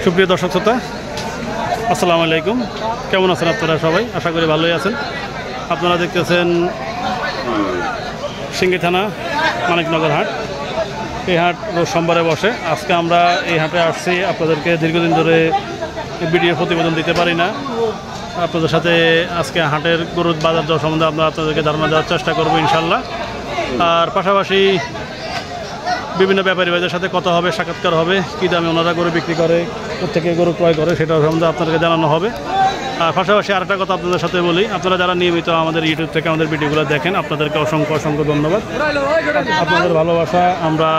সুপ্রিয় দর্শক শ্রোতা, আসসালামু আলাইকুম। কেমন আছেন আপনারা সবাই? আশা করি ভালোই আছেন। আপনারা দেখতেছেন সিঙ্গি থানা মানিকনগর হাট। এই হাট রোজ সোমবারে বসে। আজকে আমরা এই হাটে আসছি। আপনাদেরকে দীর্ঘদিন ধরে ভিডিও প্রতিবেদন দিতে পারি না। আপনাদের সাথে আজকে হাটের গরুর বাজার দর সম্বন্ধে আমরা আপনাদেরকে ধারণা দেওয়ার চেষ্টা করবো ইনশাল্লাহ। আর পাশাপাশি বিভিন্ন ব্যাপারী ভাইদের সাথে কথা হবে, সাক্ষাৎকার হবে, কী দামে ওনারা গরু বিক্রি করে, কোথেকে গরু ক্রয় করে, সেটা সম্বন্ধে আপনাদেরকে জানানো হবে। আর পাশাপাশি আরেকটা কথা আপনাদের সাথে বলি, আপনারা যারা নিয়মিত আমাদের ইউটিউব থেকে আমাদের ভিডিওগুলো দেখেন, আপনাদেরকে অসংখ্য অসংখ্য ধন্যবাদ। আপনাদের ভালোবাসা আমরা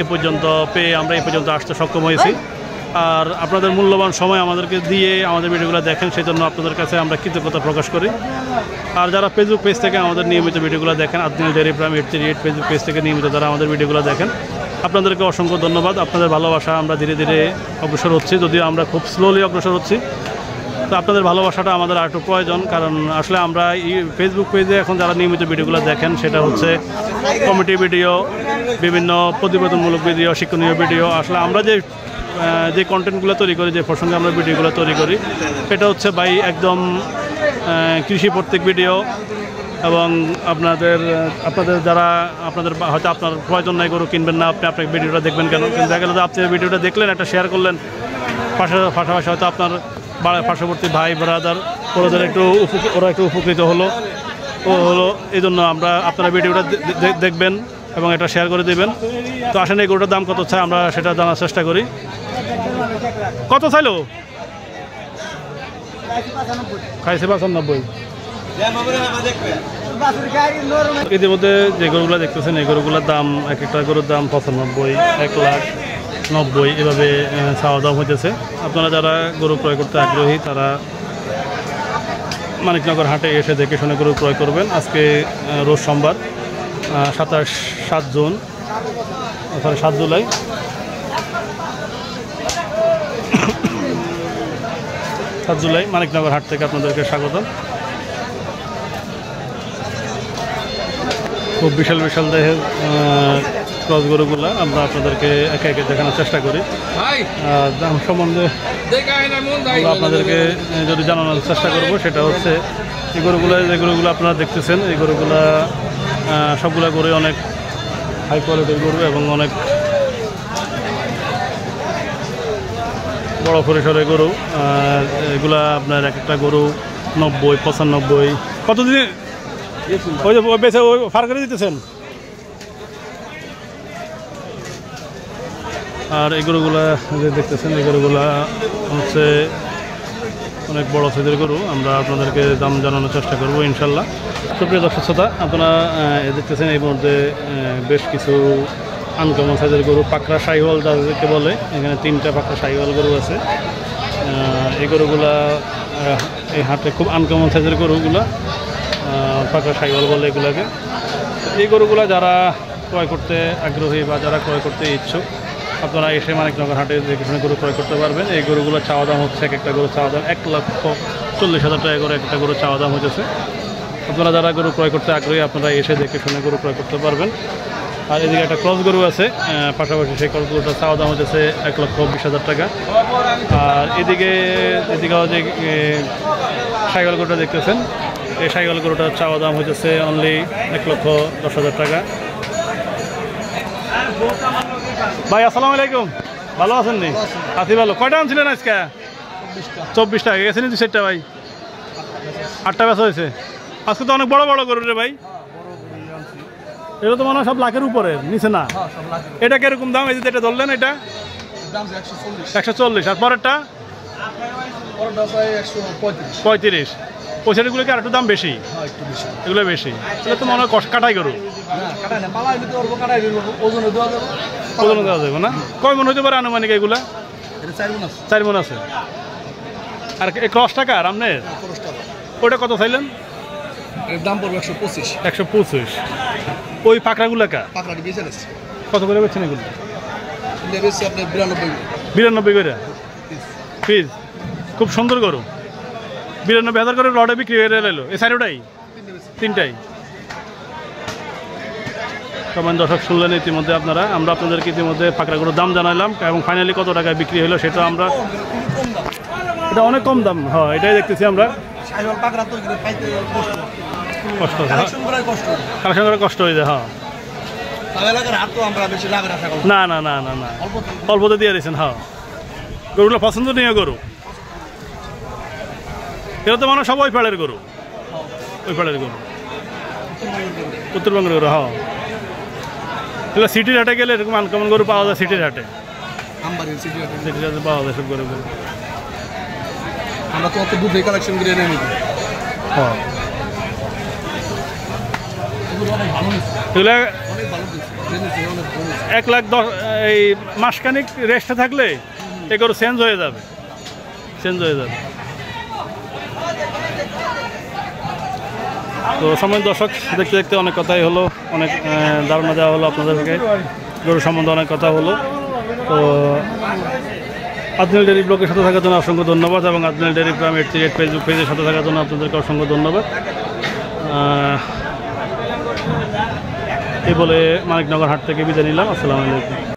এ পর্যন্ত পেয়ে আমরা এ পর্যন্ত আসতে সক্ষম হয়েছি। আর আপনাদের মূল্যবান সময় আমাদেরকে দিয়ে আমাদের ভিডিওগুলো দেখেন, সেই জন্য আপনাদের কাছে আমরা কৃতজ্ঞতা প্রকাশ করি। আর যারা ফেসবুক পেজ থেকে আমাদের নিয়মিত ভিডিওগুলো দেখেন, Adnan dairy farm 838 Facebook page থেকে নিয়মিত যারা আমাদের ভিডিওগুলো দেখেন, আপনাদেরকে অসংখ্য ধন্যবাদ। আপনাদের ভালোবাসা আমরা ধীরে ধীরে অগ্রসর হচ্ছি, যদিও আমরা খুব স্লোলি অগ্রসর হচ্ছি। তো আপনাদের ভালোবাসাটা আমাদের আর একটু প্রয়োজন, কারণ আসলে আমরা এই ফেসবুক পেজে এখন যারা নিয়মিত ভিডিওগুলো দেখেন, সেটা হচ্ছে কমেডি ভিডিও, বিভিন্ন প্রতিবেদনমূলক ভিডিও, শিক্ষণীয় ভিডিও। আসলে আমরা যে কন্টেন্টগুলো তৈরি করি, যে প্রসঙ্গে আমরা ভিডিওগুলো তৈরি করি, এটা হচ্ছে ভাই একদম কৃষি ভিত্তিক ভিডিও। এবং আপনাদের যারা আপনাদের হয়তো আপনার প্রয়োজন নাই, গরু কিনবেন না, আপনি আপনার ভিডিওটা দেখবেন কেন? কিন্তু দেখা গেল যে আপনি ভিডিওটা দেখলেন, একটা শেয়ার করলেন, পাশাপাশি হয়তো আপনার পার্শ্ববর্তী ভাই ব্রাদার ওরা একটু উপকৃত হলো এই জন্য আপনারা ভিডিওটা দেখবেন এবং এটা শেয়ার করে দেবেন। তো আসেন এই গরুটার দাম কত চাই আমরা সেটা জানার চেষ্টা করি। কত চাইলো? খাইছে 95। ইতিমধ্যে যে গরুগুলো দেখতেছেন, এই গরুগুলোর দাম, এক একটা গরুর দাম 95, 1,90,000 এভাবে চাওয়া দাম হইতেছে। আপনারা যারা গরু ক্রয় করতে আগ্রহী, তারা মানিকনগর হাটে এসে দেখে শুনে গরু ক্রয় করবেন। আজকে রোজ সোমবার 7 জুলাই। মানিকনগর হাট থেকে আপনাদেরকে স্বাগত। খুব বিশাল বিশাল দেহের ক্রস গরুগুলা আমরা আপনাদেরকে একে একে দেখানোর চেষ্টা করি। দাম সম্বন্ধে আমরা আপনাদেরকে যদি জানানোর চেষ্টা করব, সেটা হচ্ছে এই যে গরুগুলো আপনারা দেখতেছেন, এই গরুগুলা সবগুলা গরু অনেক হাই কোয়ালিটির গরু এবং অনেক বড় পরিসরের গরু। এগুলা আপনার এক একটা গরু 90, 95। কতদিন ওই যে বেছে ওই ফার করে দিতেছেন? আর এই গরুগুলা যে দেখতেছেন, এই গরুগুলা হচ্ছে অনেক বড় সাইজের গরু। আমরা আপনাদেরকে দাম জানানোর চেষ্টা করবো ইনশাল্লাহ। সুপ্রিয় দর্শক শ্রোতা, আপনারা দেখতেছেন এই মধ্যে বেশ কিছু আনকমন সাইজের গরু, পাকড়া শাহিওয়াল যাদেরকে বলে, এখানে 3টা পাকড়া শাহিওয়াল গরু আছে। এই গরুগুলা এই হাটে খুব আনকমন সাইজের গরুগুলা, পাকড়া শাহিওয়াল বলে এগুলাকে। এই গরুগুলা যারা ক্রয় করতে আগ্রহী বা যারা ক্রয় করতে ইচ্ছুক, আপনারা এসে মানিকনগর হাটে দেখে শুনে গরু ক্রয় করতে পারবেন। এই গরুগুলো চাওয়া দাম হচ্ছে, এক একটা গরু চাওয়া দাম 1,40,000 টাকা করে একটা গরু চাওয়া দাম হচ্ছে। আপনারা যারা গরু ক্রয় করতে আগ্রহী, আপনারা এসে দেখে শুনে গরু ক্রয় করতে পারবেন। আর এদিকে একটা ক্রস গরু আছে, পাশাপাশি সেই ক্রস গরুটা চাওয়া দাম হচ্ছে 1,20,000 টাকা। আর এদিকে যে সাইকেল গরুটা দেখতেছেন, এই সাইকেল গরুটার চাওয়া দাম হচ্ছে অনলি 1,10,000 টাকা। ভাই আসসালামু আলাইকুম, ভালো আছেন নি? আছি ভালো। কয়টা আনছিলেন আজকে? 24 টাকা গেছেন 2-4টা ভাই? 8টা বেচা হয়েছে। আজকে তো অনেক বড় বড় গরু রে ভাই। এটা তো মনে হয় সব লাখের উপরে, নিচে না? এটা কিরকম দাম? এই যে এটা ধরলেন, এটা 140। আর পরেরটা 35। পয়সাগুলো কি আর একটু দাম বেশি? এগুলো বেশি। এটা তো মনে হয় কাটাই গরু, ওজন দেওয়া যাবে না? কয় মন হইতে পারে আনুমানিক এগুলা? 4 মন আছে। আর এই ক্রস টাকা আর আপনার ওইটা কত চাইলেন? দাম পড়বে 125। 125। ওই পাকড়াগুলা কত করে বেচছেন এগুলো? 92 করে পিস। খুব সুন্দর গরু। 92,000 করে রডে বিক্রি হয়ে এলো। এই সাইডটাই 3টাই। সবাই দর্শক শুনলেন ইতিমধ্যে আপনারা, আমরা আপনাদেরকে ইতিমধ্যে পাকড়া গরুর দাম জানাইলাম এবং ফাইনালি কত টাকায় বিক্রি হলো সেটা আমরা, এটা অনেক কম দাম, হ্যাঁ এটাই দেখতেছি আমরা। কষ্ট কালেকশন করা কষ্ট হয়ে যায়, হ্যাঁ না না না না না অল্পতে দিয়ে দিয়েছেন। হ্যাঁ গরুগুলো পছন্দনীয় গরু, এটা তো মানে সব ওই পাড়ের গরু, ওই পাড়ের গরু, উত্তরবঙ্গের গরু। হ্যাঁ এগুলো সিটির হাটে গেলে এরকম আনকমন গরু পাওয়া যায়, সিটির হাটে সিটির হাটে পাওয়া যায় সব গরুগুলো। আমরা তো অত দুধে কালেকশন করে এনে নিই। হ্যাঁ এগুলো 1,10,000 এই মাসখানিক রেস্টে থাকলে এ গরু চেঞ্জ হয়ে যাবে, চেঞ্জ হয়ে যাবে। তো সময় দর্শক দেখতে দেখতে অনেক কথাই হলো, অনেক ধারণা দেওয়া হলো আপনাদেরকে, গরু সম্বন্ধে অনেক কথা হলো। তো আদনাল ডেয়ারি ব্লগের সাথে থাকার জন্য অসংখ্য ধন্যবাদ এবং আদনাল ডেয়ারি প্রাইম 88 ফেসবুক পেজের সাথে থাকার জন্য আপনাদেরকে অসংখ্য ধন্যবাদ। এই বলে মানিকনগর হাট থেকে বিদায় নিলাম। আসসালামু আলাইকুম।